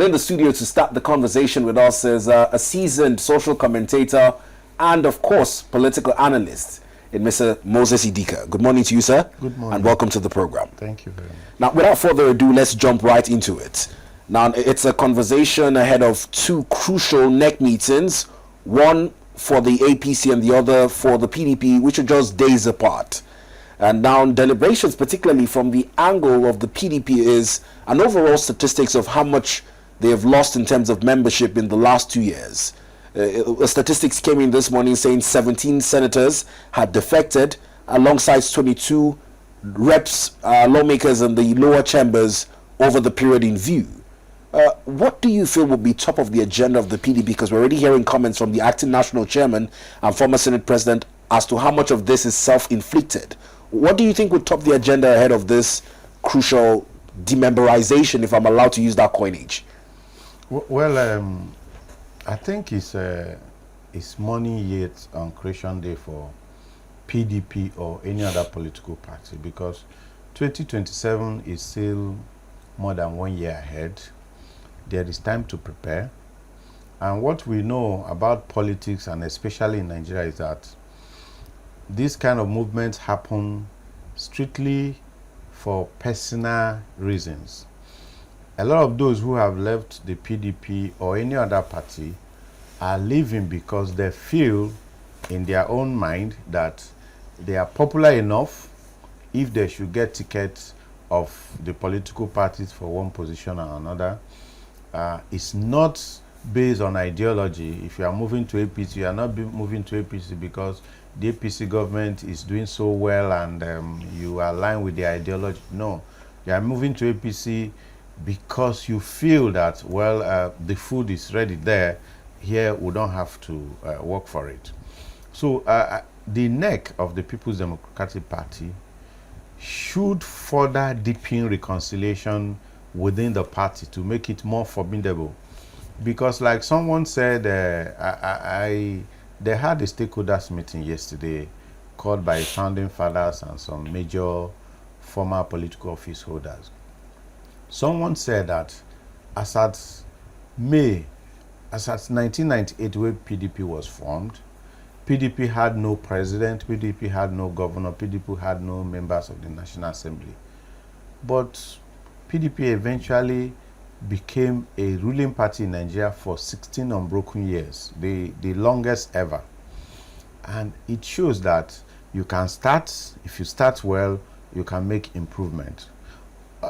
Well, in the studio to start the conversation with us is a seasoned social commentator and, of course, political analyst in Mr. Moses Idika. Good morning to you, sir. Good morning. And welcome to the program. Thank you very much. Now, without further ado, let's jump right into it. Now, it's a conversation ahead of two crucial NEC meetings, one for the APC and the other for the PDP, which are just days apart. And now deliberations, particularly from the angle of the PDP, is an overall statistics of how much they have lost in terms of membership in the last 2 years. Statistics came in this morning saying 17 senators had defected, alongside 22 reps, lawmakers in the lower chambers over the period in view. What do you feel will be top of the agenda of the PDP? Because we're already hearing comments from the acting national chairman and former Senate president as to how much of this is self-inflicted. What do you think would top the agenda ahead of this crucial dememberization, if I'm allowed to use that coinage? Well, I think it's money yet on Creation Day for PDP or any other political party, because 2027 is still more than 1 year ahead. There is time to prepare. And what we know about politics, and especially in Nigeria, is that these kind of movements happen strictly for personal reasons. A lot of those who have left the PDP or any other party are leaving because they feel in their own mind that they are popular enough if they should get tickets of the political parties for one position or another. It's not based on ideology. If you are moving to APC, you are not moving to APC because the APC government is doing so well and you align with the ideology. No, you are moving to APC because you feel that, well, the food is ready there. Here, we don't have to work for it. So the NEC of the People's Democratic Party should further deepen reconciliation within the party to make it more formidable. Because like someone said, they had a stakeholders meeting yesterday called by founding fathers and some major former political office holders. Someone said that as at 1998, when PDP was formed, PDP had no president, PDP had no governor, PDP had no members of the National Assembly. But PDP eventually became a ruling party in Nigeria for 16 unbroken years, the longest ever. And it shows that you can start, if you start well, you can make improvement.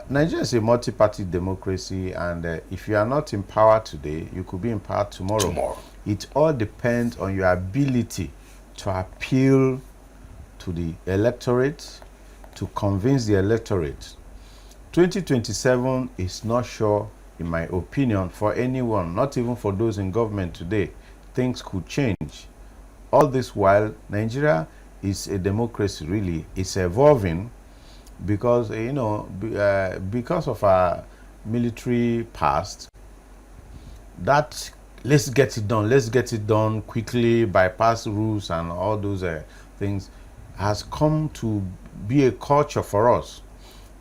Nigeria is a multi-party democracy, and if you are not in power today, you could be in power tomorrow. It all depends on your ability to appeal to the electorate, to convince the electorate. 2027 is not sure, in my opinion, for anyone, not even for those in government today. Things could change. All this while, Nigeria is a democracy, really. It's evolving because, because of our military past, that let's get it done quickly, bypass rules and all those things has come to be a culture for us.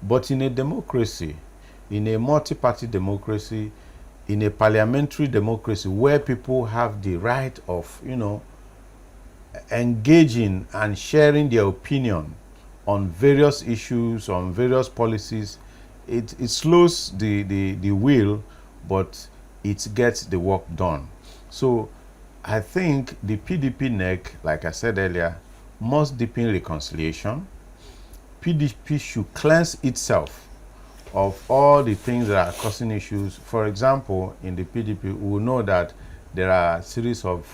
But in a democracy, in a multi-party democracy, in a parliamentary democracy where people have the right of, engaging and sharing their opinion on various issues, on various policies, it slows the wheel, but it gets the work done. So I think the PDP NEC, like I said earlier, must deepen reconciliation. PDP should cleanse itself of all the things that are causing issues. For example, in the PDP, we will know that there are a series of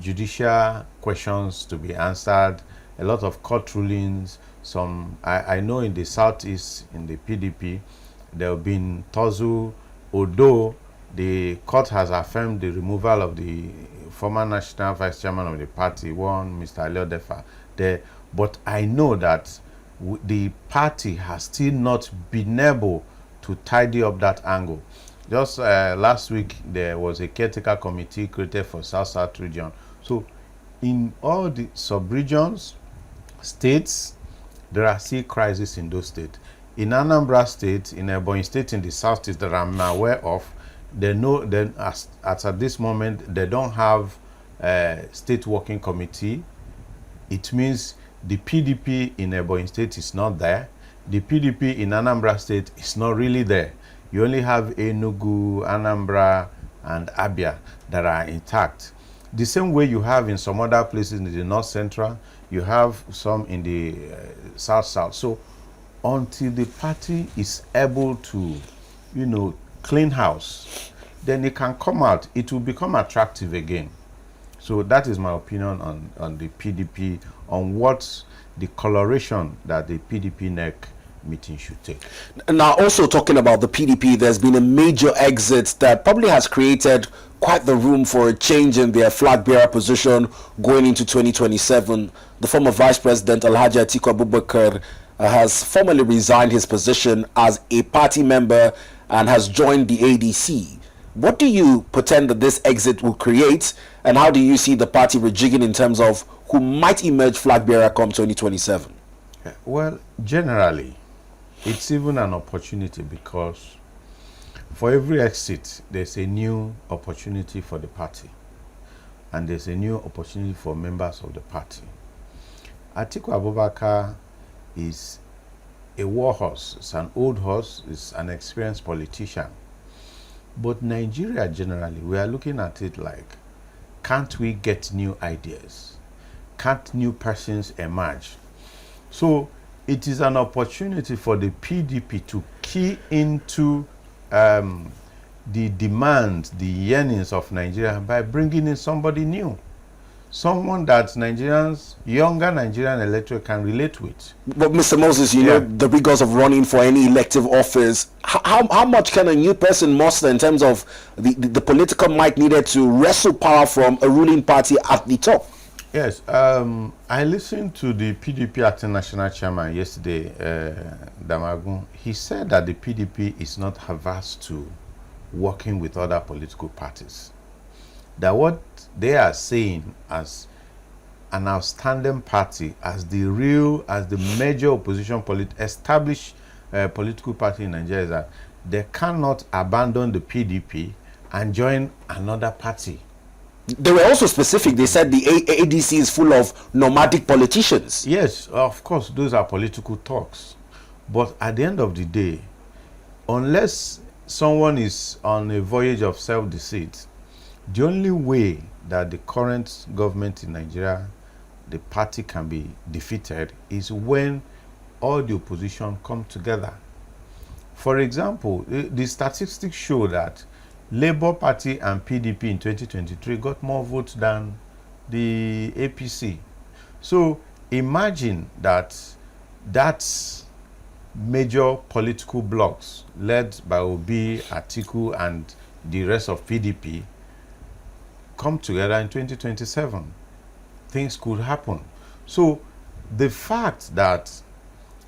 judicial questions to be answered, a lot of court rulings. I know in the southeast, in the PDP, there have been tussle, although the court has affirmed the removal of the former national vice chairman of the party, Mr. Aliodefa, there. But I know that the party has still not been able to tidy up that angle. Just last week, there was a caretaker committee created for South region. So in all the sub-regions, states, there are still crises in those states. In Anambra State, in Ebonyi State in the southeast that I'm aware of, They know then as at this moment they don't have a state working committee. It means the PDP in Ebonyi State is not there. The PDP in Anambra State is not really there. You only have Enugu, Anambra, and Abia that are intact. The same way you have in some other places in the North Central, you have some in the South. So until the party is able to, clean house, then it can come out. It will become attractive again. So that is my opinion on the PDP, on what the coloration that the PDP NEC meeting should take. Now, also talking about the PDP, there's been a major exit that probably has created quite the room for a change in their flag bearer position going into 2027. The former Vice President Alhaji Atiku Abubakar has formally resigned his position as a party member and has joined the ADC. What do you pretend that this exit will create, and how do you see the party rejigging in terms of who might emerge flag bearer come 2027? Well, generally, it's even an opportunity, because for every exit, there's a new opportunity for the party, and there's a new opportunity for members of the party. Atiku Abubakar is a war horse. It's an old horse. It's an experienced politician. But Nigeria generally, we are looking at it like, can't we get new ideas? Can't new persons emerge? So it is an opportunity for the PDP to key into the demands, the yearnings of Nigeria by bringing in somebody new. Someone that Nigerians, younger Nigerian electorate can relate with. But Mr. Moses, you know the rigors of running for any elective office. How much can a new person muster in terms of the political might needed to wrestle power from a ruling party at the top? Yes, I listened to the PDP acting national chairman yesterday, Damagun. He said that the PDP is not averse to working with other political parties. That what they are saying as an outstanding party, as the major opposition established political party in Nigeria, is that they cannot abandon the PDP and join another party. They were also specific. They said the ADC is full of nomadic politicians. Yes, of course, those are political talks. But at the end of the day, unless someone is on a voyage of self-deceit, the only way that the current government in Nigeria, the party, can be defeated is when all the opposition come together. For example, the statistics show that Labour Party and PDP in 2023 got more votes than the APC. So imagine that major political blocs led by Obi, Atiku, and the rest of PDP come together in 2027. Things could happen. So the fact that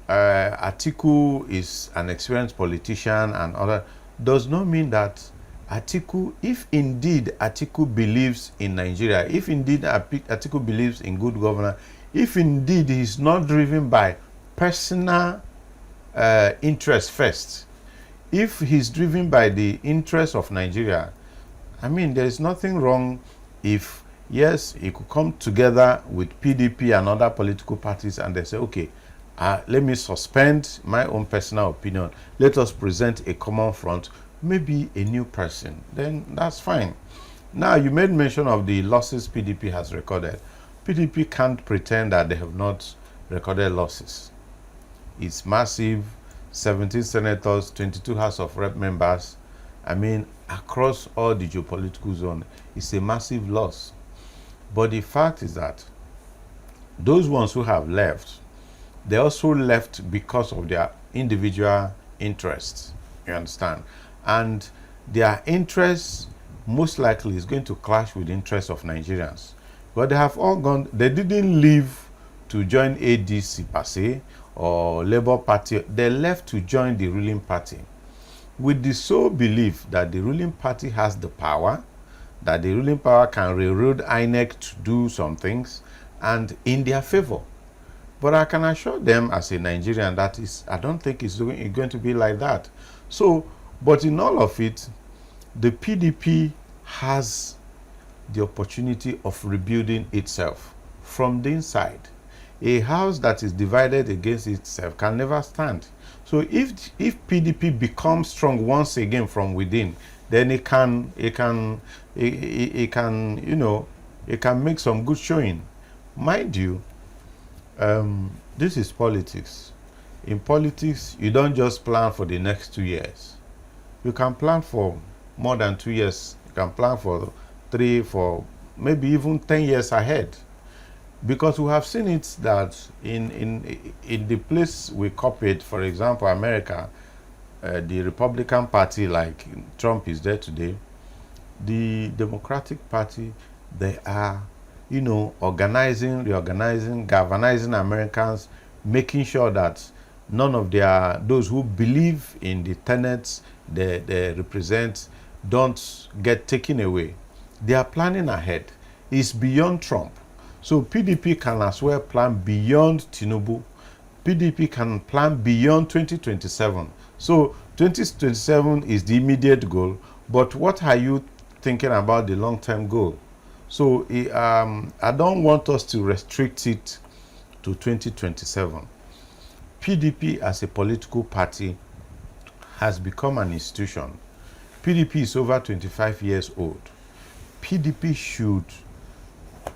Atiku is an experienced politician and other does not mean that Atiku, if indeed Atiku believes in Nigeria, if indeed Atiku believes in good governance, if indeed he is not driven by personal interest first, if he's driven by the interest of Nigeria, I mean, there is nothing wrong if, yes, he could come together with PDP and other political parties and they say, okay, let me suspend my own personal opinion. Let us present a common front, maybe a new person. Then that's fine. Now, you made mention of the losses PDP has recorded. PDP can't pretend that they have not recorded losses. It's massive, 17 senators, 22 House of Rep members. I mean, across all the geopolitical zone, it's a massive loss. But the fact is that those ones who have left, they also left because of their individual interests. You understand? And their interests most likely is going to clash with the interests of Nigerians. But they have all gone, they didn't leave to join ADC per se or Labour Party. They left to join the ruling party with the sole belief that the ruling party has the power, that the ruling power can railroad INEC to do some things, and in their favor. But I can assure them as a Nigerian that I don't think it's going to be like that. So, but in all of it, the PDP has the opportunity of rebuilding itself from the inside. A house that is divided against itself can never stand. So if PDP becomes strong once again from within, then it can make some good showing. Mind you, this is politics. In politics, you don't just plan for the next 2 years. You can plan for more than 2 years. You can plan for 3, 4, maybe even 10 years ahead. Because we have seen it that in the place we copied, for example, America, the Republican Party, like Trump is there today, the Democratic Party, they are, organizing, reorganizing, galvanizing Americans, making sure that none of those who believe in the tenets they represent don't get taken away. They are planning ahead. It's beyond Trump. So PDP can as well plan beyond Tinubu. PDP can plan beyond 2027. So 2027 is the immediate goal, but what are you thinking about the long-term goal? So I don't want us to restrict it to 2027. PDP as a political party has become an institution. PDP is over 25 years old. PDP should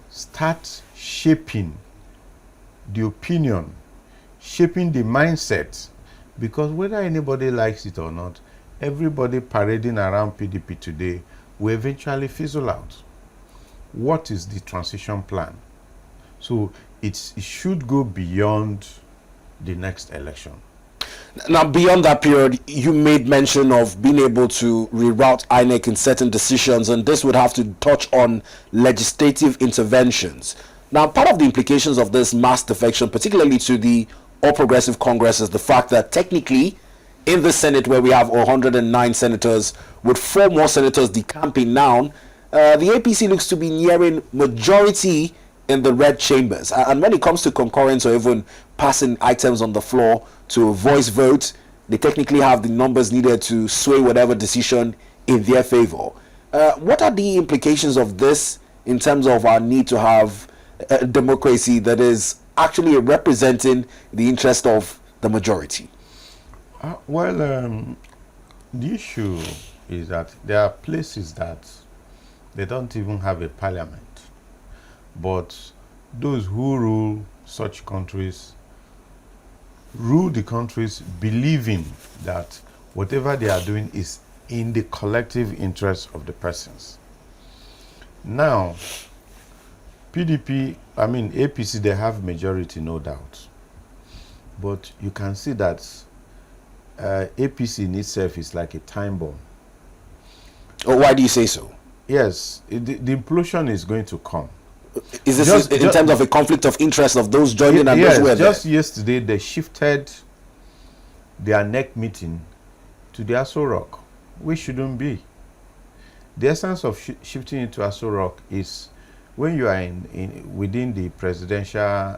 start shaping the opinion, shaping the mindset, because whether anybody likes it or not, everybody parading around PDP today will eventually fizzle out. What is the transition plan? So it should go beyond the next election. Now, beyond that period, you made mention of being able to reroute INEC in certain decisions, and this would have to touch on legislative interventions. Now, part of the implications of this mass defection, particularly to the All Progressive Congress, is the fact that technically, in the Senate, where we have 109 senators, with 4 more senators decamping now, the APC looks to be nearing majority in the red chambers. And when it comes to concurrence or even passing items on the floor to a voice vote, they technically have the numbers needed to sway whatever decision in their favor. What are the implications of this in terms of our need to have a democracy that is actually representing the interest of the majority? The issue is that there are places that they don't even have a parliament. But those who rule such countries rule the countries believing that whatever they are doing is in the collective interest of the persons. Now, APC, they have majority, no doubt. But you can see that APC in itself is like a time bomb. Oh, why do you say so? Yes, the implosion is going to come. Is this in terms of a conflict of interest of those joining and yes, those who were just there? Yesterday they shifted their NEC meeting to the Aso Rock, which shouldn't be. The essence of shifting it to Aso Rock is when you are within the presidential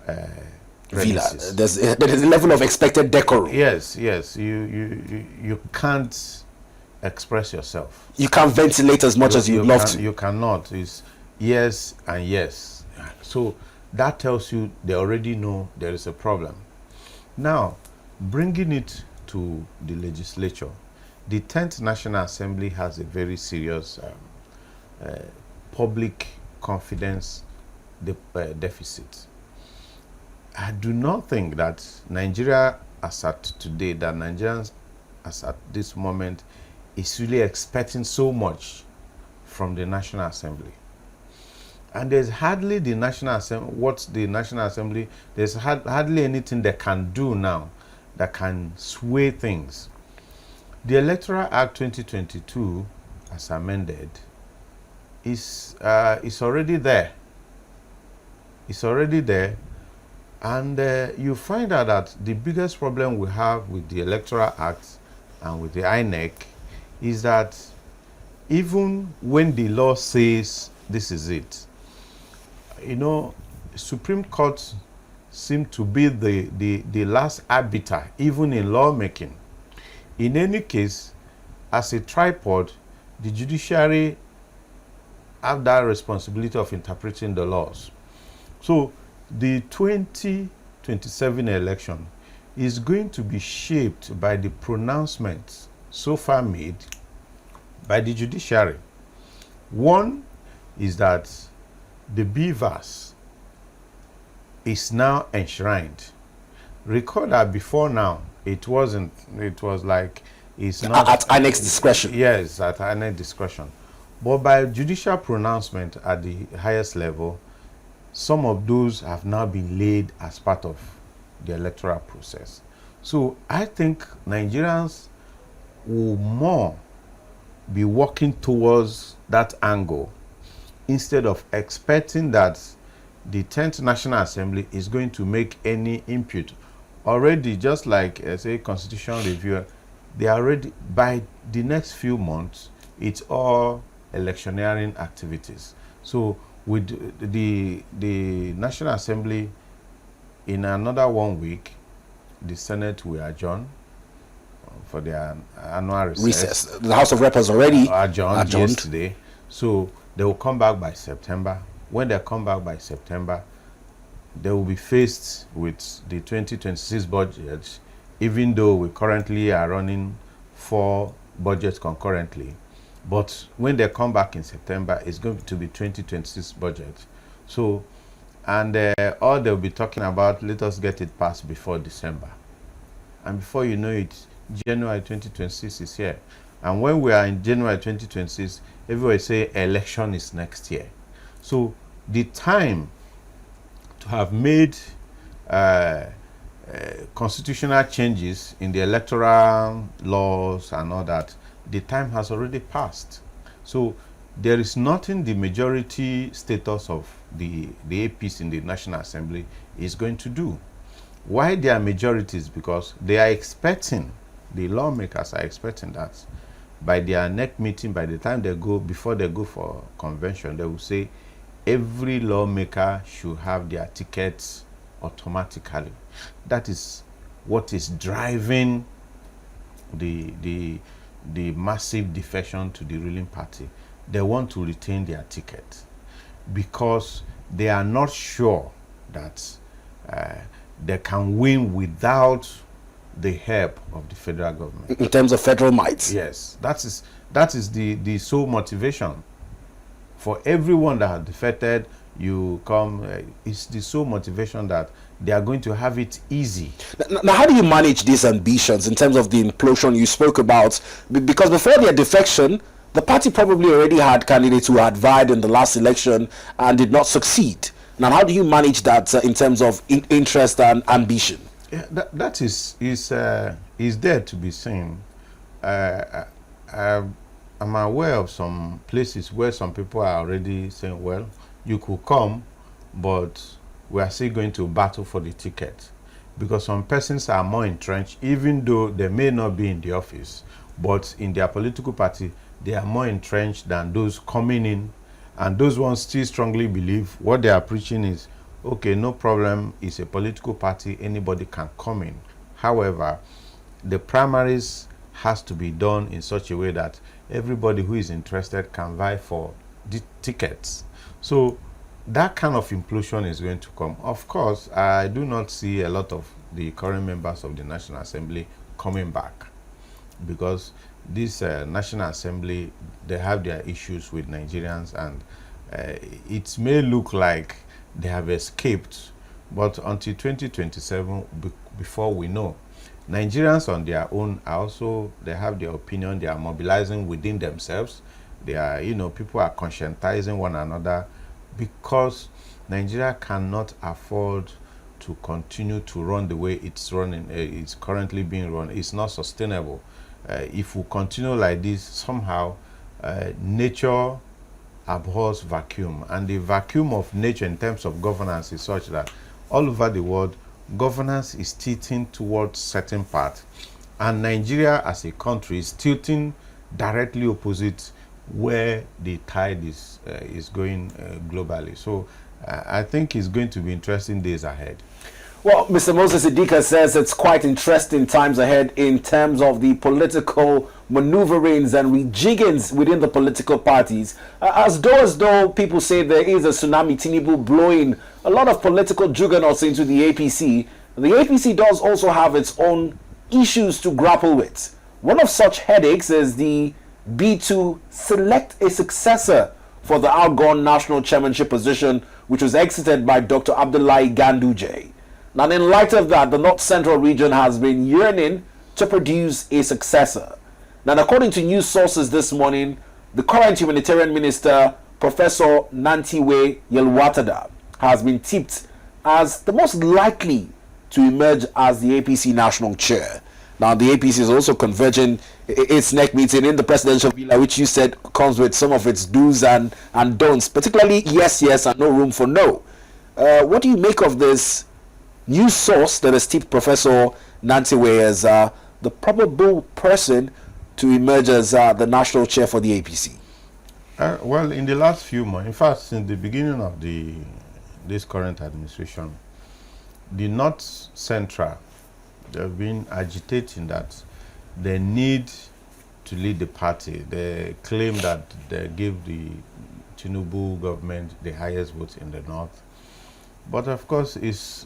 villa. There is a level of expected decorum. Yes, you can't express yourself. You can't ventilate as much as you'd love to. You cannot. It's yes and yes. So that tells you they already know there is a problem. Now, bringing it to the legislature, the 10th National Assembly has a very serious public confidence deficit. I do not think that Nigeria as at today, that Nigerians as at this moment is really expecting so much from the National Assembly. And there's hardly the National Assembly, there's hardly anything they can do now that can sway things. The Electoral Act 2022, as amended, is already there. It's already there. And you find out that the biggest problem we have with the Electoral Act and with the INEC is that even when the law says this is it, Supreme Court seem to be the last arbiter, even in lawmaking. In any case, as a tripod, the judiciary have that responsibility of interpreting the laws. So the 2027 election is going to be shaped by the pronouncements so far made by the judiciary. One is that the BVAS is now enshrined. Recall that before now, it wasn't, it was like, it's not... At INEC's discretion. Yes, at INEC's discretion. But by judicial pronouncement at the highest level, some of those have now been laid as part of the electoral process. So I think Nigerians will more be working towards that angle instead of expecting that the 10th National Assembly is going to make any input. Already, just like say constitutional review, they are already, by the next few months, it's all electioneering activities. So with the National Assembly, in another 1 week, the Senate will adjourn for their annual recess. The House of Rep has already adjourned yesterday. So they will come back by September. When they come back by September, they will be faced with the 2026 budget, even though we currently are running 4 budgets concurrently. But when they come back in September, it's going to be 2026 budget. So, and all they'll be talking about, let us get it passed before December. And before you know it, January 2026 is here. And when we are in January 2026, everybody say election is next year. So the time to have made constitutional changes in the electoral laws and all that, the time has already passed. So there is nothing the majority status of the APC in the National Assembly is going to do. Why they are majorities? Because they are expecting, the lawmakers are expecting that by their NEC meeting, by the time they go, before they go for convention, they will say every lawmaker should have their tickets automatically. That is what is driving the massive defection to the ruling party. They want to retain their ticket because they are not sure that they can win without the help of the federal government. In terms of federal might. Yes, that is the sole motivation. For everyone that has defected, you come, it's the sole motivation that they are going to have it easy. Now, how do you manage these ambitions in terms of the implosion you spoke about? Because before their defection, the party probably already had candidates who had vied in the last election and did not succeed. Now, how do you manage that in terms of interest and ambition? Yeah, that is there to be seen. I'm aware of some places where some people are already saying, well, you could come, but we are still going to battle for the ticket. Because some persons are more entrenched, even though they may not be in the office, but in their political party, they are more entrenched than those coming in. And those ones still strongly believe what they are preaching is, okay, no problem, it's a political party, anybody can come in. However, the primaries has to be done in such a way that everybody who is interested can vie for the tickets. So that kind of implosion is going to come. Of course, I do not see a lot of the current members of the National Assembly coming back, because this National Assembly, they have their issues with Nigerians, and it may look like they have escaped, but until 2027, before we know, Nigerians on their own are also, they have their opinion, they are mobilizing within themselves. They are, people are conscientizing one another, because Nigeria cannot afford to continue to run the way it's running. It's currently being run. It's not sustainable. If we continue like this, somehow nature abhors vacuum, and the vacuum of nature in terms of governance is such that all over the world, governance is tilting towards certain path, and Nigeria as a country is tilting directly opposite where the tide is going globally. So I think it's going to be interesting days ahead. Well, Mr. Moses Idika says it's quite interesting times ahead in terms of the political maneuverings and rejiggings within the political parties. As though people say there is a tsunami Tinubu blowing a lot of political juggernauts into the APC. The APC does also have its own issues to grapple with. One of such headaches is the B2 select a successor for the outgone national chairmanship position, which was exited by Dr. Abdullahi Ganduje. Now, in light of that, the North Central region has been yearning to produce a successor. Now, according to news sources this morning, the current humanitarian minister, Professor Nentawe Yelwatada, has been tipped as the most likely to emerge as the APC national chair. Now, the APC is also converging its NEC meeting in the presidential villa, which you said comes with some of its do's and don'ts, particularly yes, yes, and no room for no. What do you make of this news source that has tipped Professor Nentawe as the probable person to emerge as the national chair for the APC? Well, in the last few months, in fact, since the beginning of this current administration, the North Central, they've been agitating that they need to lead the party. They claim that they give the Tinubu government the highest votes in the North. But of course, it's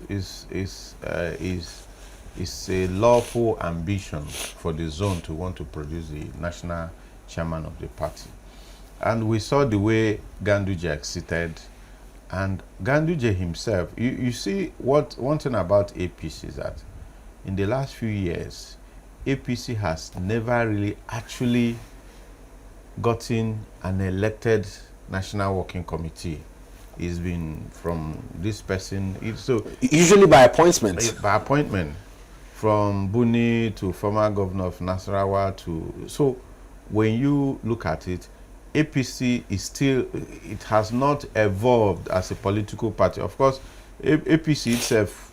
a lawful ambition for the zone to want to produce the national chairman of the party. And we saw the way Ganduje exited. And Ganduje himself, you see, one thing about APC is that in the last few years, APC has never really actually gotten an elected national working committee. It's been from this person. So usually by appointment. By appointment, from Buni to former governor of Nasarawa to. So when you look at it, APC is still, it has not evolved as a political party. Of course, APC itself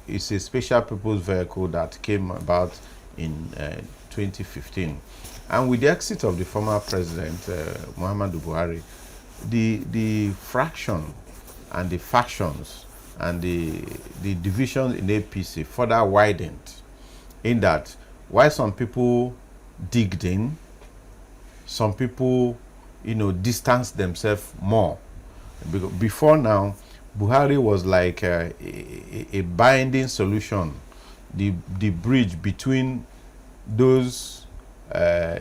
is a special purpose vehicle that came about in 2015. And with the exit of the former president, Muhammadu Buhari, the fraction and the factions and the divisions in APC further widened, in that while some people digged in, some people, distanced themselves more. Before now, Buhari was like a binding solution, the bridge between those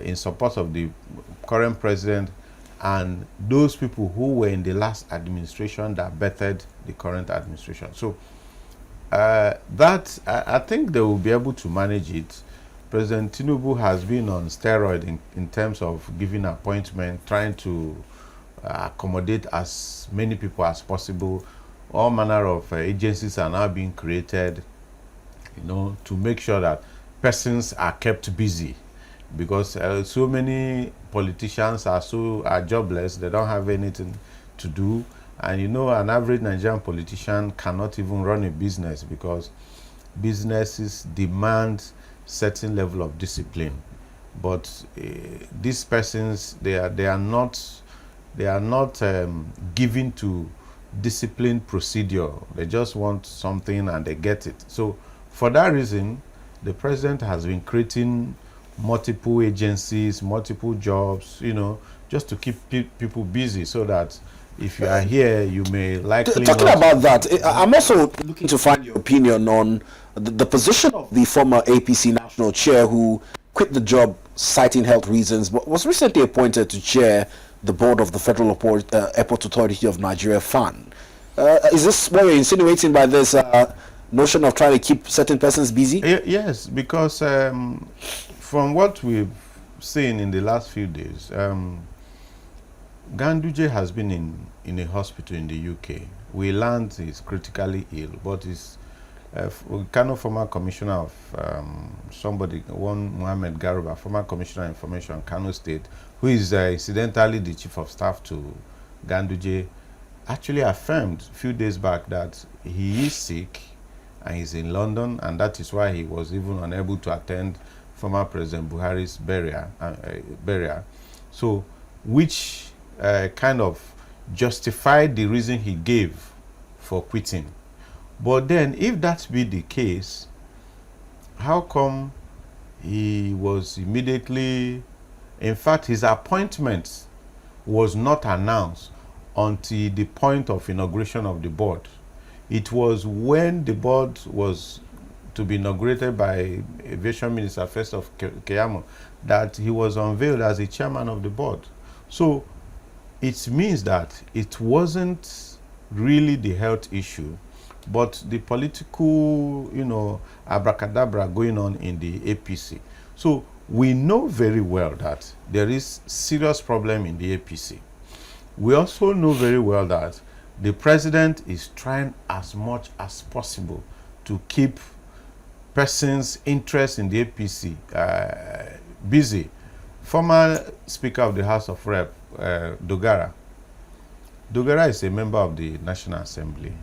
in support of the current president and those people who were in the last administration that bettered the current administration. So that I think they will be able to manage it. President Tinubu has been on steroid in terms of giving appointment, trying to accommodate as many people as possible. All manner of agencies are now being created, to make sure that persons are kept busy, because so many politicians are jobless. They don't have anything to do, and an average Nigerian politician cannot even run a business, because businesses demand certain level of discipline. But these persons, they are not given to disciplined procedure. They just want something and they get it. So for that reason, the president has been creating multiple agencies, multiple jobs, just to keep people busy, so that if you are here, you may likely. Talking about that, I'm also looking to find your opinion on the position of the former APC national chair who quit the job citing health reasons, but was recently appointed to chair the board of the Federal Airport Authority of Nigeria, FAN. Is this what you're insinuating by this notion of trying to keep certain persons busy? Yes, because from what we've seen in the last few days, Ganduje has been in a hospital in the UK. We learned he's critically ill, but he's Kano former commissioner of one Mohammed Garuba, former commissioner of information, Kano State, who is incidentally the chief of staff to Ganduje, actually affirmed a few days back that he is sick and he's in London, and that is why he was even unable to attend former President Buhari's burial. So, which kind of justified the reason he gave for quitting. But then, if that be the case, how come he was immediately, in fact, his appointment was not announced until the point of inauguration of the board. It was when the board was to be inaugurated by Aviation Minister First of Keyamo that he was unveiled as the chairman of the board. So it means that it wasn't really the health issue, but the political, abracadabra going on in the APC. So we know very well that there is serious problem in the APC. We also know very well that the president is trying as much as possible to keep persons' interest in the APC busy. Former Speaker of the House of Rep, Dogara is a member of the National Assembly.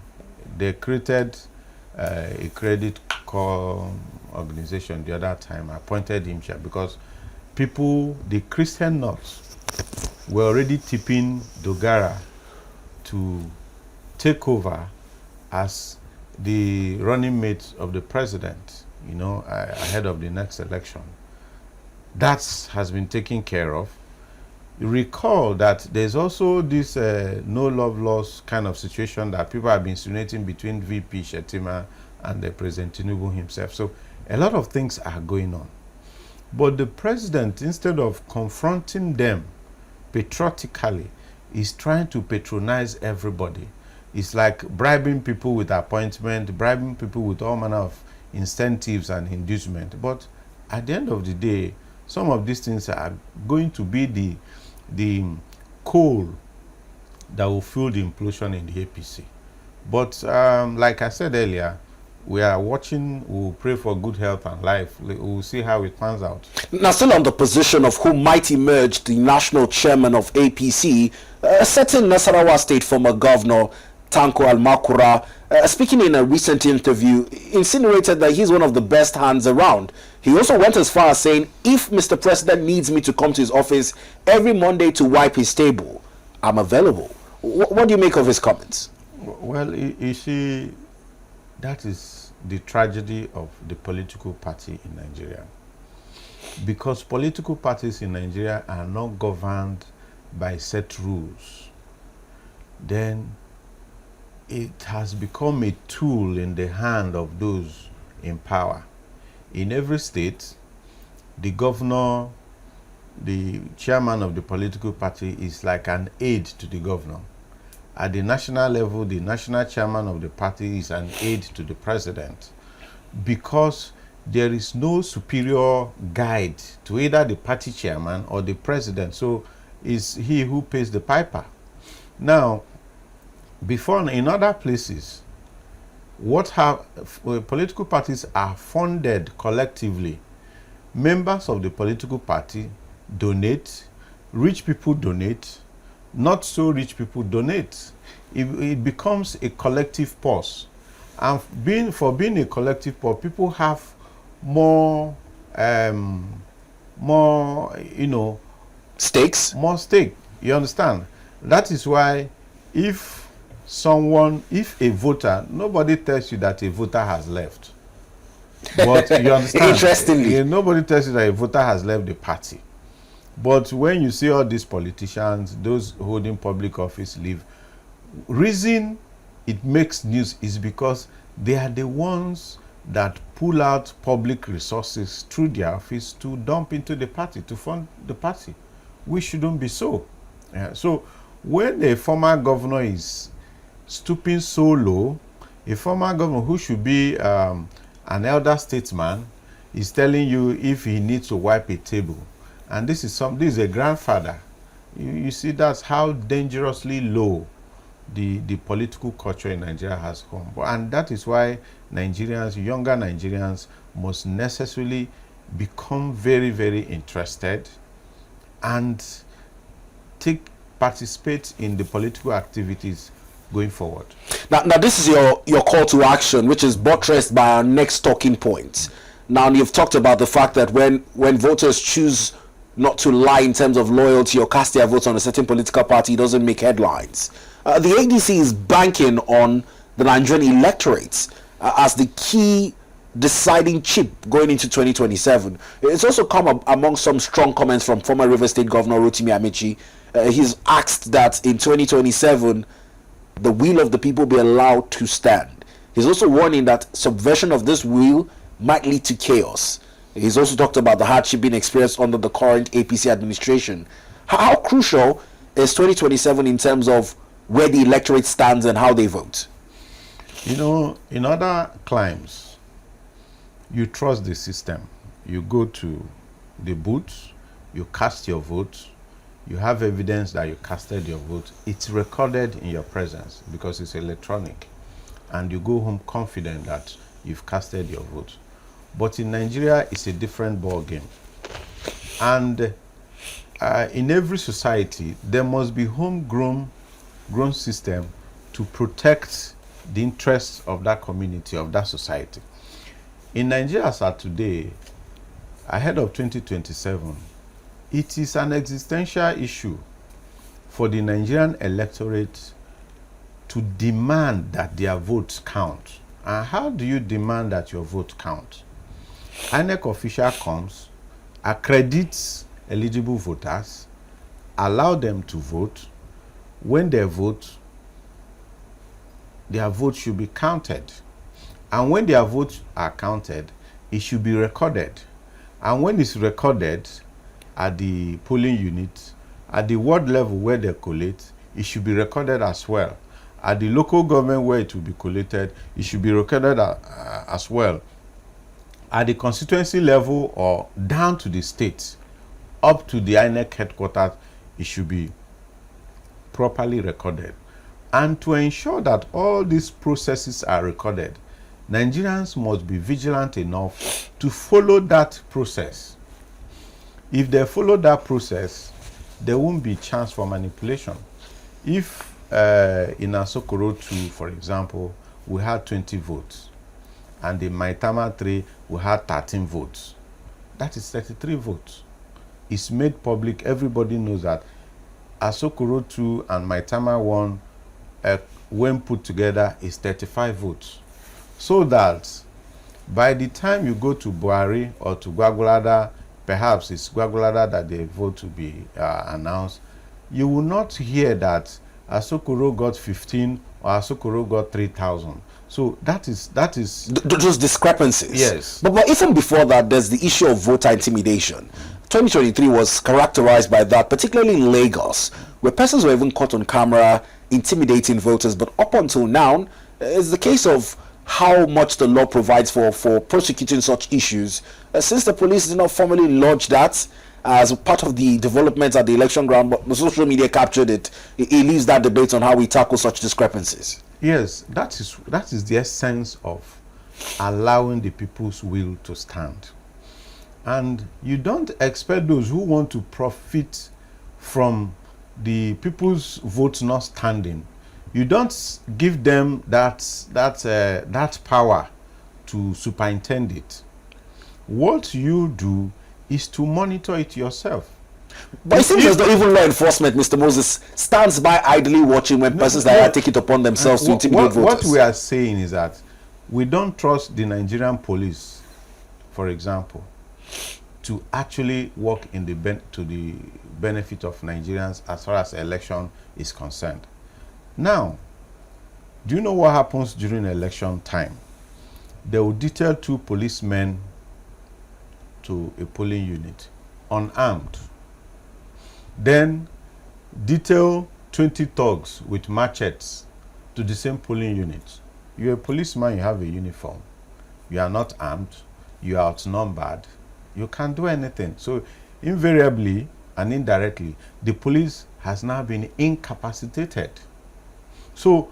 They created a credit call organization the other time, appointed him chair because people, the Christian North, were already tipping Dogara to take over as the running mate of the president, ahead of the next election. That has been taken care of. Recall that there's also this no love lost kind of situation that people have been insinuating between VP Shetima and the President Tinubu himself. So a lot of things are going on. But the president, instead of confronting them patriotically, is trying to patronize everybody. It's like bribing people with appointment, bribing people with all manner of incentives and inducement. But at the end of the day, some of these things are going to be the coal that will fuel the implosion in the APC. But like I said earlier, we are watching, we'll pray for good health and life. We'll see how it pans out. Now, still on the position of who might emerge the national chairman of APC, a certain Nasarawa State former governor, Tanko Almakura, speaking in a recent interview, insinuated that he's one of the best hands around. He also went as far as saying, if Mr. President needs me to come to his office every Monday to wipe his table, I'm available. What do you make of his comments? Well, you see, that is the tragedy of the political party in Nigeria. Because political parties in Nigeria are not governed by set rules, then it has become a tool in the hand of those in power. In every state, the governor, the chairman of the political party is like an aide to the governor. At the national level, the national chairman of the party is an aide to the president, because there is no superior guide to either the party chairman or the president. So it's he who pays the piper. Now, before in other places, political parties are funded collectively. Members of the political party donate, rich people donate, not so rich people donate. It becomes a collective purse. And for being a collective purse, people have more Stakes? More stake. You understand? That is why if a voter, nobody tells you that a voter has left. But you understand? Interestingly, nobody tells you that a voter has left the party. But when you see all these politicians, those holding public office leave, reason it makes news is because they are the ones that pull out public resources through their office to dump into the party, to fund the party. We shouldn't be so. So when a former governor is stooping so low, a former governor who should be an elder statesman is telling you if he needs to wipe a table. And this is a grandfather. You see, that's how dangerously low the political culture in Nigeria has come. And that is why Nigerians, younger Nigerians, must necessarily become very, very interested and participate in the political activities going forward. Now this is your call to action, which is buttressed by our next talking point. Now, you've talked about the fact that when voters choose not to lie in terms of loyalty or cast their votes on a certain political party, it doesn't make headlines. The ADC is banking on the Nigerian electorate as the key deciding chip going into 2027. It's also come among some strong comments from former Rivers State Governor Rotimi Amechi. He's asked that in 2027, the will of the people be allowed to stand. He's also warning that subversion of this will might lead to chaos. He's also talked about the hardship being experienced under the current APC administration. How crucial is 2027 in terms of where the electorate stands and how they vote? You know, in other climes, you trust the system. You go to the booth, you cast your vote, you have evidence that you casted your vote. It's recorded in your presence because it's electronic. And you go home confident that you've casted your vote. But in Nigeria, it's a different ball game. And in every society, there must be homegrown system to protect the interests of that community, of that society. In Nigeria as of today, ahead of 2027, it is an existential issue for the Nigerian electorate to demand that their votes count. And how do you demand that your vote count? INEC official comes, accredits eligible voters, allow them to vote. When they vote, their votes should be counted. And when their votes are counted, it should be recorded. And when it's recorded at the polling unit, at the ward level where they collate, it should be recorded as well. At the local government where it will be collated, it should be recorded as well. At the constituency level or down to the state, up to the INEC headquarters, it should be properly recorded. And to ensure that all these processes are recorded, Nigerians must be vigilant enough to follow that process. If they follow that process, there won't be chance for manipulation. If in Asokoro 2, for example, we had 20 votes, and in Maitama 3, we had 13 votes, that is 33 votes. It's made public. Everybody knows that Asokoro 2 and Maitama 1, when put together, is 35 votes. So that by the time you go to Buhari or to Gwagwalada, perhaps it's Gwagwalada that the vote to be announced, you will not hear that Asokoro got 15 or Asokoro got 3,000. So that is those discrepancies. Yes. But even before that, there's the issue of voter intimidation. 2023 was characterized by that, particularly in Lagos, where persons were even caught on camera intimidating voters. But up until now, it's the case of how much the law provides for prosecuting such issues. Since the police did not formally lodge that as part of the developments at the election ground, but the social media captured it, it leaves that debate on how we tackle such discrepancies. Yes, that is the essence of allowing the people's will to stand. And you don't expect those who want to profit from the people's votes not standing. You don't give them that power to superintend it. What you do is to monitor it yourself. But it seems as though even law enforcement, Mr. Moses, stands by idly watching when persons like that take it upon themselves to intimidate voters. What we are saying is that we don't trust the Nigerian police, for example, to actually work in to the benefit of Nigerians as far as election is concerned. Now, do you know what happens during election time? They will detail 2 policemen to a polling unit, unarmed. Then detail 20 thugs with machetes to the same polling unit. You're a policeman, you have a uniform. You are not armed, you are outnumbered, you can't do anything. So invariably and indirectly, the police has now been incapacitated. So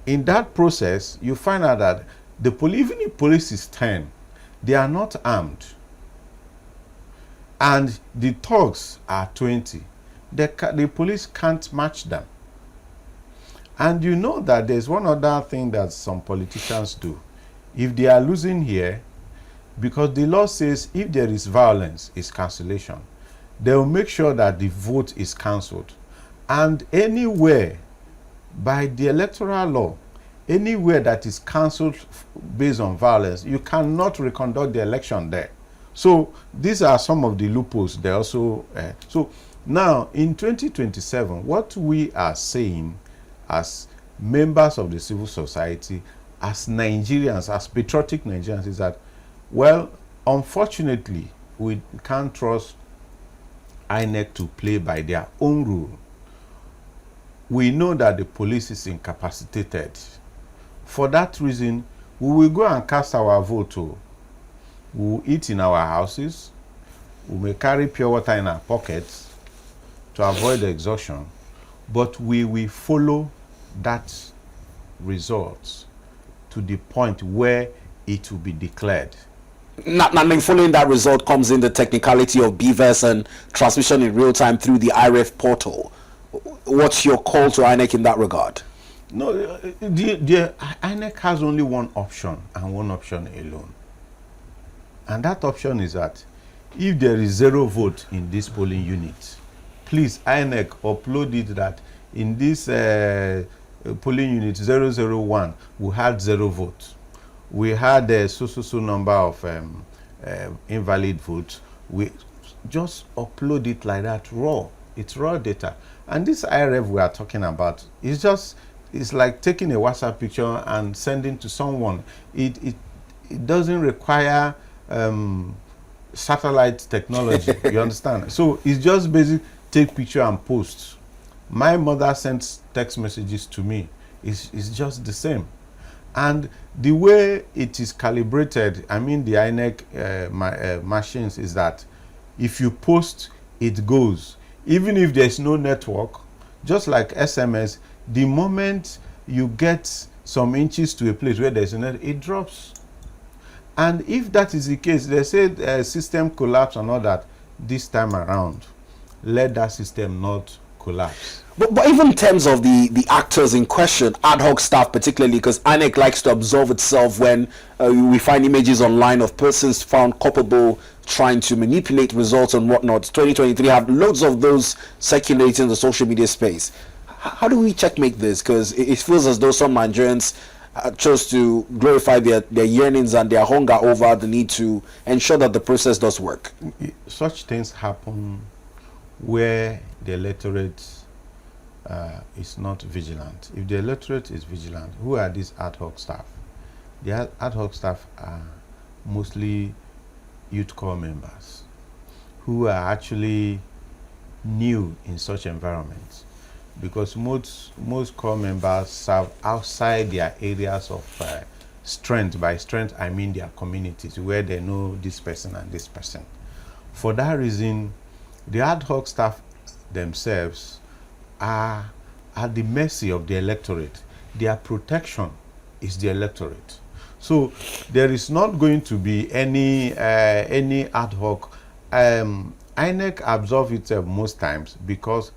in that process, you find out that even if police is 10, they are not armed. And the thugs are 20. The police can't match them. And you know that there's one other thing that some politicians do. If they are losing here, because the law says if there is violence, it's cancellation, they will make sure that the vote is cancelled. And anywhere, by the electoral law, anywhere that is cancelled based on violence, you cannot reconduct the election there. So these are some of the loopholes. They also so now in 2027, what we are saying as members of the civil society, as Nigerians, as patriotic Nigerians, is that, well, unfortunately, we can't trust INEC to play by their own rule. We know that the police is incapacitated. For that reason, we will go and cast our vote. We will eat in our houses. We may carry pure water in our pockets to avoid exhaustion. But we will follow that result to the point where it will be declared. Now, following that result comes in the technicality of BVS and transmission in real time through the IREF portal. What's your call to INEC in that regard? No, the INEC has only one option and one option alone. And that option is that if there is 0 vote in this polling unit, please, INEC, upload it that in this polling unit 001, we had 0 votes. We had a so number of invalid votes. We just upload it like that, raw. It's raw data. And this IRF we are talking about is it's like taking a WhatsApp picture and sending to someone. It doesn't require satellite technology. You understand? So it's just basic take picture and post. My mother sends text messages to me. It's just the same. And the way it is calibrated, I mean the INEC machines, is that if you post, it goes. Even if there's no network, just like SMS, the moment you get some inches to a place where there's a net, it drops. And if that is the case, they say system collapse and all that, this time around, let that system not collapse. But even in terms of the actors in question, ad hoc staff particularly, because INEC likes to absolve itself when we find images online of persons found culpable trying to manipulate results and whatnot. 2023 have loads of those circulating in the social media space. How do we checkmate this? Because it feels as though some Nigerians chose to glorify their yearnings and their hunger over the need to ensure that the process does work. Such things happen where the electorate is not vigilant. If the electorate is vigilant, who are these ad hoc staff? The ad hoc staff are mostly youth corps members who are actually new in such environments, because most corps members serve outside their areas of strength. By strength, I mean their communities where they know this person and this person. For that reason, the ad hoc staff themselves are at the mercy of the electorate. Their protection is the electorate. So there is not going to be any ad hoc. INEC absolve itself most times because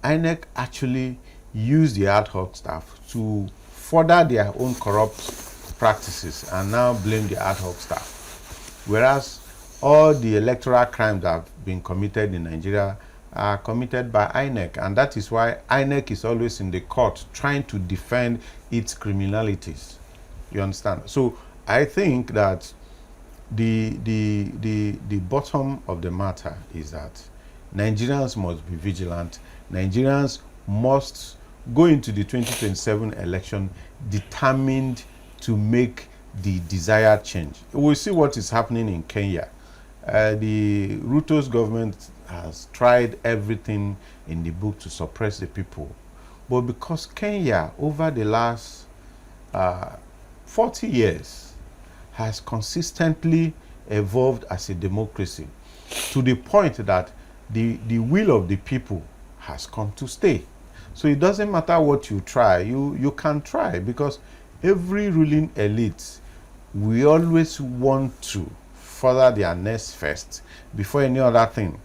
INEC actually use the ad hoc staff to further their own corrupt practices and now blame the ad hoc staff. Whereas all the electoral crimes that have been committed in Nigeria are committed by INEC, and that is why INEC is always in the court trying to defend its criminalities. You understand? So I think that the bottom of the matter is that Nigerians must be vigilant. Nigerians must go into the 2027 election determined to make the desired change. We'll see what is happening in Kenya. The Ruto's government has tried everything in the book to suppress the people. But because Kenya, over the last 40 years, has consistently evolved as a democracy to the point that the will of the people has come to stay. So it doesn't matter what you try, you can try, because every ruling elite, we always want to further their nest first before any other thing.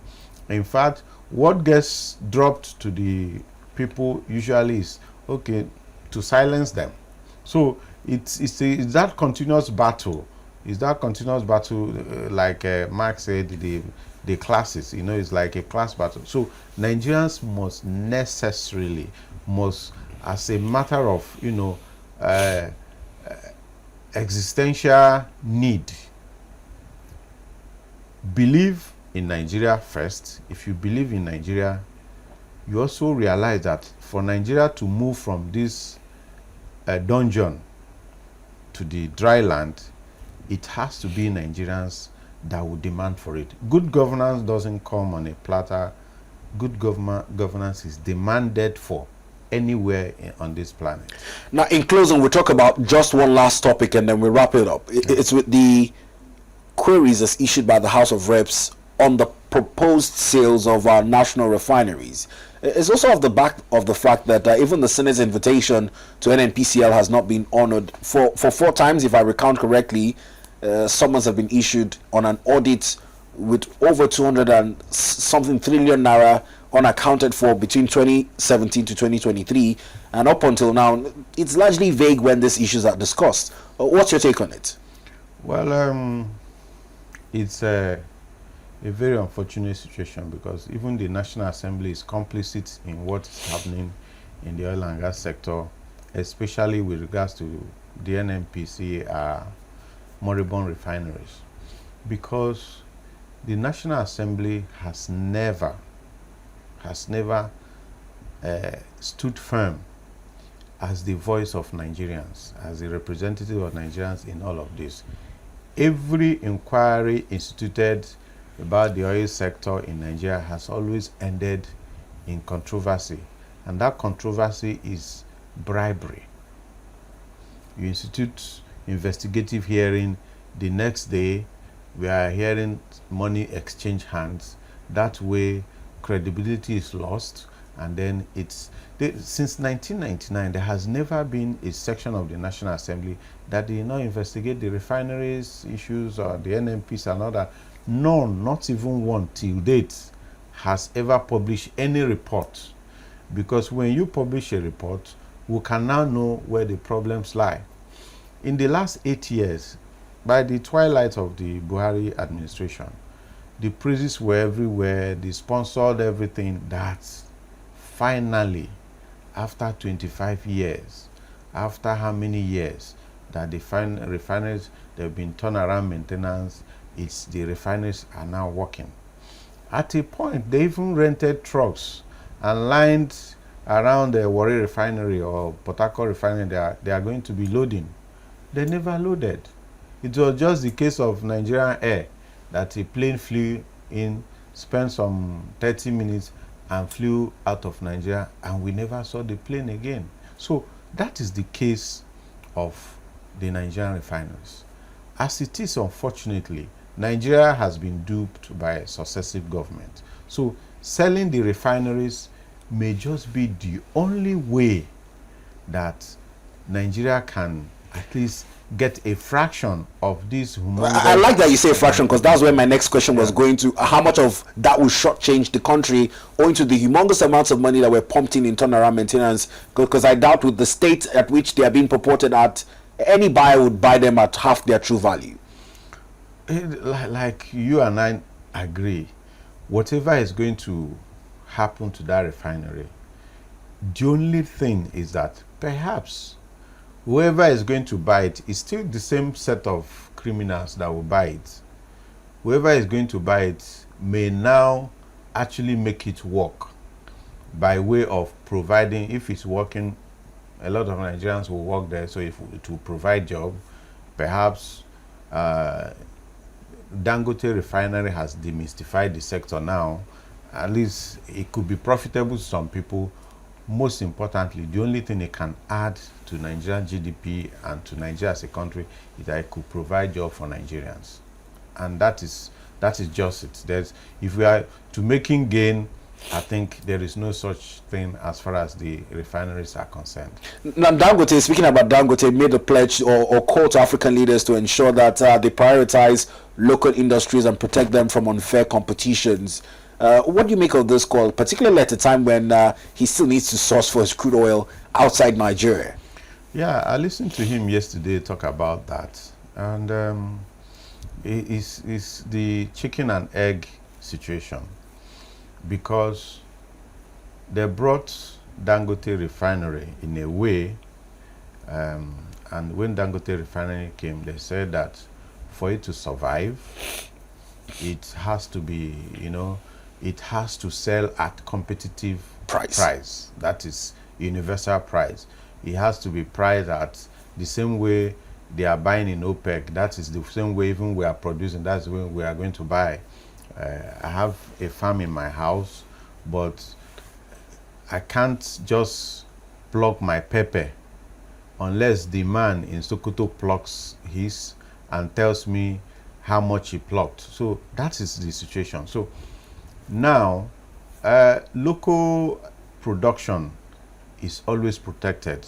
In fact, what gets dropped to the people usually is, okay, to silence them. So it's that continuous battle. It's that continuous battle, like Marx said, the classes, it's like a class battle. So Nigerians must necessarily, as a matter of, uh, existential need. Believe in Nigeria first. If you believe in Nigeria, you also realize that for Nigeria to move from this dungeon to the dry land, it has to be Nigerians that will demand for it. Good governance doesn't come on a platter. Good governance is demanded for anywhere on this planet. Now, in closing, we'll talk about just one last topic and then we'll wrap it up. It's with the queries as issued by the House of Reps on the proposed sales of our national refineries. It's also off the back of the fact that even the Senate's invitation to NNPCL has not been honored. For 4 times, if I recount correctly, summons have been issued on an audit with over 200 and something trillion naira unaccounted for between 2017 to 2023, and up until now, it's largely vague when these issues are discussed. What's your take on it? Well, it's a very unfortunate situation because even the National Assembly is complicit in what is happening in the oil and gas sector, especially with regards to the NNPC moribund refineries, because the National Assembly has never stood firm as the voice of Nigerians, as the representative of Nigerians in all of this. Every inquiry instituted about the oil sector in Nigeria has always ended in controversy, and that controversy is bribery. You institute investigative hearing, the next day we are hearing money exchange hands. That way credibility is lost, and then since 1999 there has never been a section of the National Assembly that did not investigate the refineries issues or the NMPs and all that. None, not even one till date, has ever published any report, because when you publish a report, we can now know where the problems lie. In the last 8 years, by the twilight of the Buhari administration, the praises were everywhere. They sponsored everything. That finally, after 25 years, after how many years that the refineries, they've been turnaround maintenance, the refineries are now working. At a point, they even rented trucks and lined around the Warri refinery or Port Harcourt refinery. They are going to be loading. They never loaded. It was just the case of Nigerian Air that a plane flew in, spent some 30 minutes and flew out of Nigeria, and we never saw the plane again. So that is the case of the Nigerian refineries. As it is, unfortunately, Nigeria has been duped by successive governments. So selling the refineries may just be the only way that Nigeria can at least get a fraction of this humongous... I like that you say fraction, because that's where my next question was going to. How much of that will shortchange the country owing to the humongous amounts of money that were pumped in turnaround maintenance? Because I doubt with the state at which they are being purported at, any buyer would buy them at half their true value. Like you and I agree, whatever is going to happen to that refinery, the only thing is that perhaps whoever is going to buy it is still the same set of criminals that will buy it. Whoever is going to buy it may now actually make it work by way of providing, if it's working, a lot of Nigerians will work there, so if it will provide job, perhaps Dangote refinery has demystified the sector now. At least it could be profitable to some people. Most importantly, the only thing it can add to Nigerian GDP and to Nigeria as a country is that it could provide job for Nigerians, and that is just it. If we are to making gain, I think there is no such thing as far as the refineries are concerned. Now, Dangote, speaking about Dangote, made a pledge or call to African leaders to ensure that they prioritize local industries and protect them from unfair competitions. What do you make of this call, particularly at a time when he still needs to source for his crude oil outside Nigeria? Yeah, I listened to him yesterday talk about that, and it's the chicken and egg situation, because they brought Dangote refinery in a way And when Dangote refinery came, they said that for it to survive, it has to be, it has to sell at competitive price. That is universal price. It has to be priced at the same way they are buying in OPEC. That is the same way even we are producing. That's the way we are going to buy. I have a farm in my house, but I can't just pluck my pepper unless the man in Sokoto plucks his and tells me how much he plucked. So that is the situation. So now local production is always protected.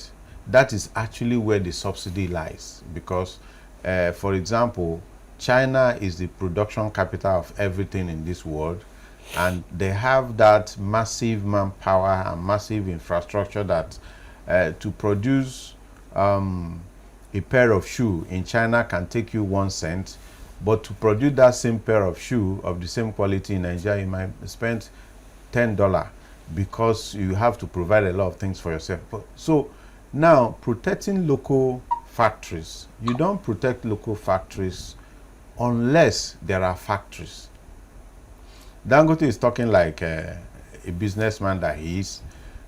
That is actually where the subsidy lies, because for example, China is the production capital of everything in this world, and they have that massive manpower and massive infrastructure that to produce a pair of shoe in China can take you 1 cent, but to produce that same pair of shoe of the same quality in Nigeria, you might spend $10, because you have to provide a lot of things for yourself. So now, protecting local factories, you don't protect local factories unless there are factories. Dangote is talking like a businessman that he is.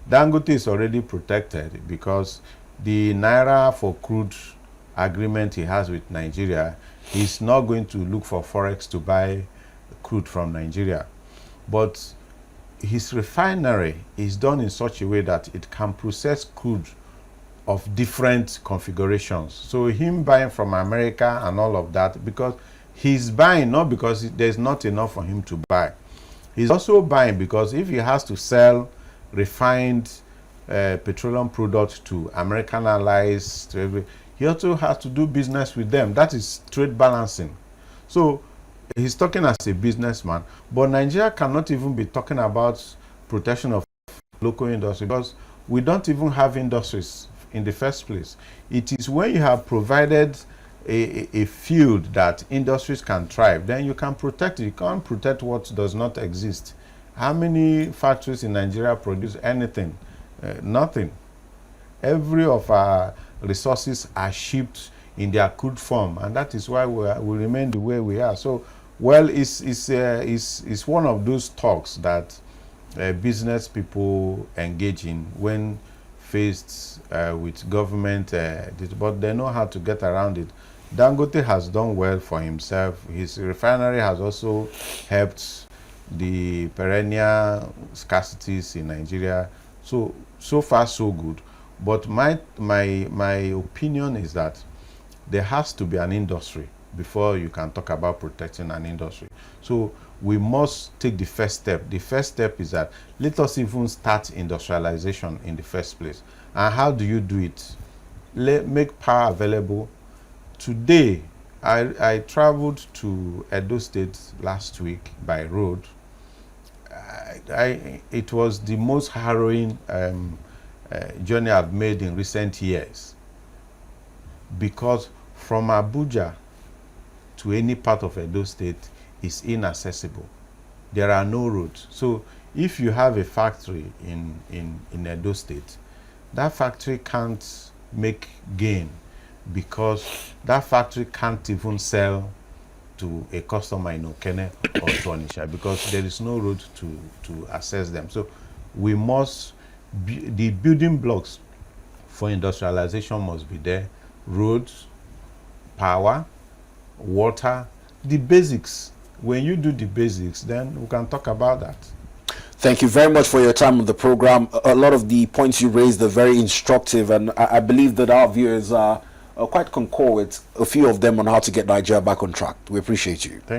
Dangote is already protected because the Naira for crude agreement he has with Nigeria, he's not going to look for Forex to buy crude from Nigeria. But his refinery is done in such a way that it can process crude of different configurations. So him buying from America and all of that, because he's buying not because there's not enough for him to buy. He's also buying because if he has to sell refined petroleum products to American allies, he also has to do business with them. That is trade balancing. So he's talking as a businessman, but Nigeria cannot even be talking about protection of local industry because we don't even have industries in the first place. It is when you have provided a field that industries can thrive, then you can protect it. You can't protect what does not exist. How many factories in Nigeria produce anything? Nothing. Every of our resources are shipped in their crude form, and that is why we remain the way we are. So, well, it's one of those talks that business people engage in when faced with government, but they know how to get around it. Dangote has done well for himself. His refinery has also helped the perennial scarcities in Nigeria. So far, so good. But my opinion is that there has to be an industry before you can talk about protecting an industry. So we must take the first step. The first step is that let us even start industrialization in the first place. And how do you do it? Make power available. Today, I traveled to Edo State last week by road. It was the most harrowing journey I've made in recent years, because from Abuja to any part of Edo State is inaccessible. There are no roads. So if you have a factory in Edo State, that factory can't make gain because that factory can't even sell to a customer in Okene or to Onitsha because there is no road to access them. So we must, the building blocks for industrialization must be there: roads, power, water, the basics. When you do the basics, then we can talk about that. Thank you very much for your time on the program. A lot of the points you raised are very instructive, and I believe that our viewers are quite concord with a few of them on how to get Nigeria back on track. We appreciate you. Thank you.